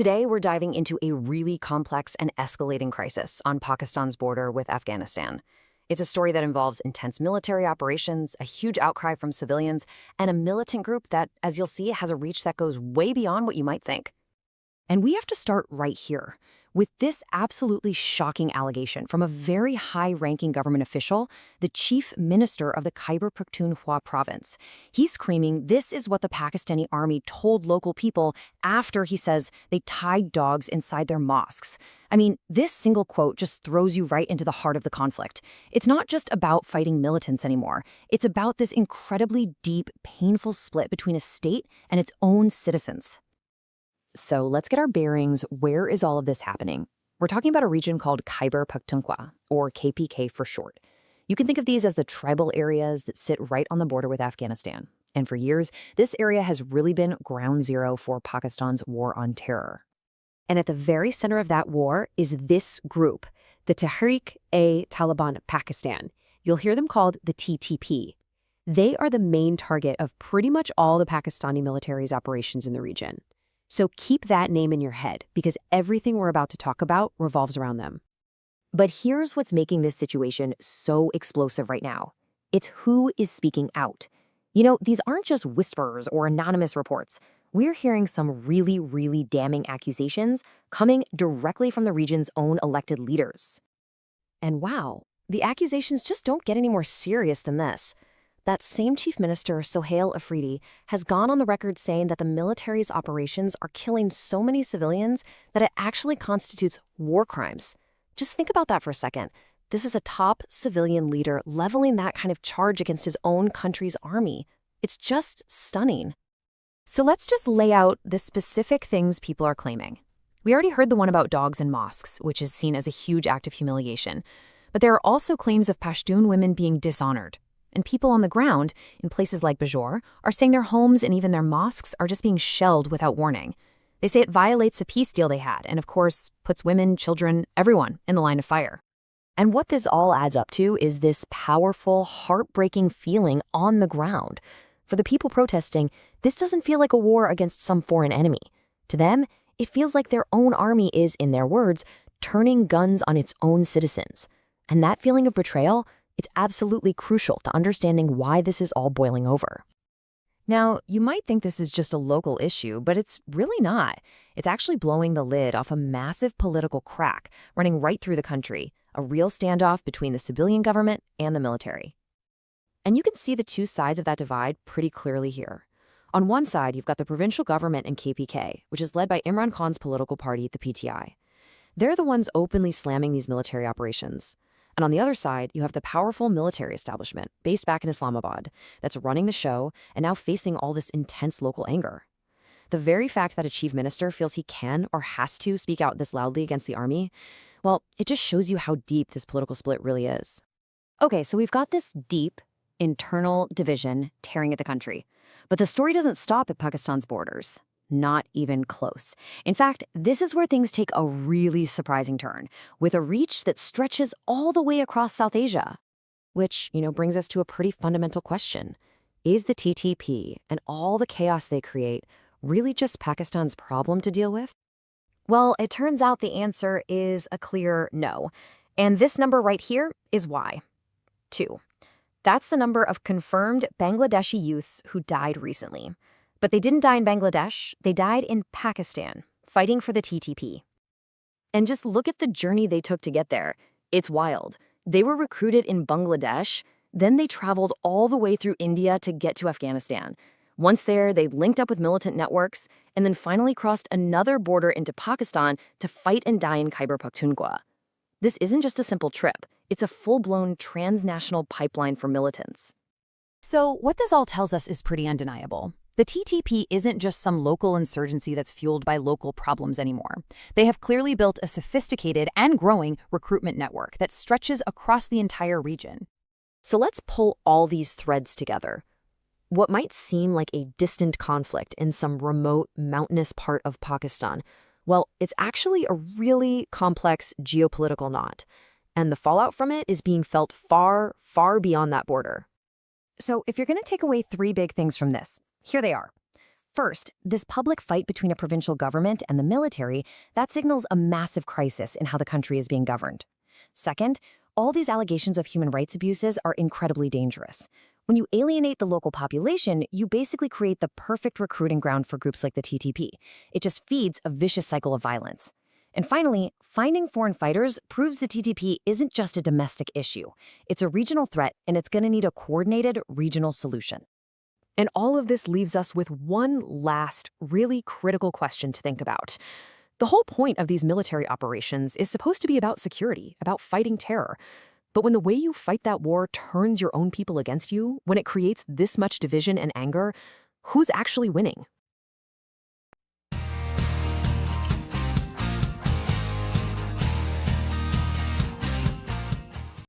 Today, we're diving into a really complex and escalating crisis on Pakistan's border with Afghanistan. It's a story that involves intense military operations, a huge outcry from civilians, and a militant group that, as you'll see, has a reach that goes way beyond what you might think. And we have to start right here, with this absolutely shocking allegation from a very high-ranking government official, the chief minister of the Khyber Pakhtunkhwa province. He's screaming this is what the Pakistani army told local people after he says they tied dogs inside their mosques. I mean, this single quote just throws you right into the heart of the conflict. It's not just about fighting militants anymore. It's about this incredibly deep, painful split between a state and its own citizens. So let's get our bearings. Where is all of this happening? We're talking about a region called Khyber Pakhtunkhwa, or KPK for short. You can think of these as the tribal areas that sit right on the border with Afghanistan. And for years, this area has really been ground zero for Pakistan's war on terror. And at the very center of that war is this group, the Tehreek-e-Taliban Pakistan. You'll hear them called the TTP. They are the main target of pretty much all the Pakistani military's operations in the region. So keep that name in your head, because everything we're about to talk about revolves around them. But here's what's making this situation so explosive right now. It's who is speaking out. You know, these aren't just whispers or anonymous reports. We're hearing some really, really damning accusations coming directly from the region's own elected leaders. And wow, the accusations just don't get any more serious than this. That same chief minister, Sohail Afridi, has gone on the record saying that the military's operations are killing so many civilians that it actually constitutes war crimes. Just think about that for a second. This is a top civilian leader leveling that kind of charge against his own country's army. It's just stunning. So let's just lay out the specific things people are claiming. We already heard the one about dogs and mosques, which is seen as a huge act of humiliation. But there are also claims of Pashtun women being dishonored. And people on the ground, in places like Bajaur, are saying their homes and even their mosques are just being shelled without warning. They say it violates the peace deal they had and, of course, puts women, children, everyone in the line of fire. And what this all adds up to is this powerful, heartbreaking feeling on the ground. For the people protesting, this doesn't feel like a war against some foreign enemy. To them, it feels like their own army is, in their words, turning guns on its own citizens. And that feeling of betrayal, it's absolutely crucial to understanding why this is all boiling over. Now, you might think this is just a local issue, but it's really not. It's actually blowing the lid off a massive political crack running right through the country, a real standoff between the civilian government and the military. And you can see the two sides of that divide pretty clearly here. On one side, you've got the provincial government and KPK, which is led by Imran Khan's political party, the PTI. They're the ones openly slamming these military operations. And on the other side, you have the powerful military establishment, based back in Islamabad, that's running the show and now facing all this intense local anger. The very fact that a chief minister feels he can or has to speak out this loudly against the army, well, it just shows you how deep this political split really is. Okay, so we've got this deep, internal division tearing at the country. But the story doesn't stop at Pakistan's borders. Not even close. In fact, this is where things take a really surprising turn, with a reach that stretches all the way across South Asia. Which, brings us to a pretty fundamental question. Is the TTP and all the chaos they create really just Pakistan's problem to deal with? Well, it turns out the answer is a clear no. And this number right here is why. 2. That's the number of confirmed Bangladeshi youths who died recently. But they didn't die in Bangladesh, they died in Pakistan, fighting for the TTP. And just look at the journey they took to get there. It's wild. They were recruited in Bangladesh, then they traveled all the way through India to get to Afghanistan. Once there, they linked up with militant networks, and then finally crossed another border into Pakistan to fight and die in Khyber Pakhtunkhwa. This isn't just a simple trip. It's a full-blown transnational pipeline for militants. So what this all tells us is pretty undeniable. The TTP isn't just some local insurgency that's fueled by local problems anymore. They have clearly built a sophisticated and growing recruitment network that stretches across the entire region. So let's pull all these threads together. What might seem like a distant conflict in some remote, mountainous part of Pakistan, well, it's actually a really complex geopolitical knot. And the fallout from it is being felt far, far beyond that border. So if you're going to take away 3 big things from this, here they are. First, this public fight between a provincial government and the military, that signals a massive crisis in how the country is being governed. Second, all these allegations of human rights abuses are incredibly dangerous. When you alienate the local population, you basically create the perfect recruiting ground for groups like the TTP. It just feeds a vicious cycle of violence. And finally, finding foreign fighters proves the TTP isn't just a domestic issue. It's a regional threat, and it's going to need a coordinated regional solution. And all of this leaves us with one last, really critical question to think about. The whole point of these military operations is supposed to be about security, about fighting terror. But when the way you fight that war turns your own people against you, when it creates this much division and anger, who's actually winning?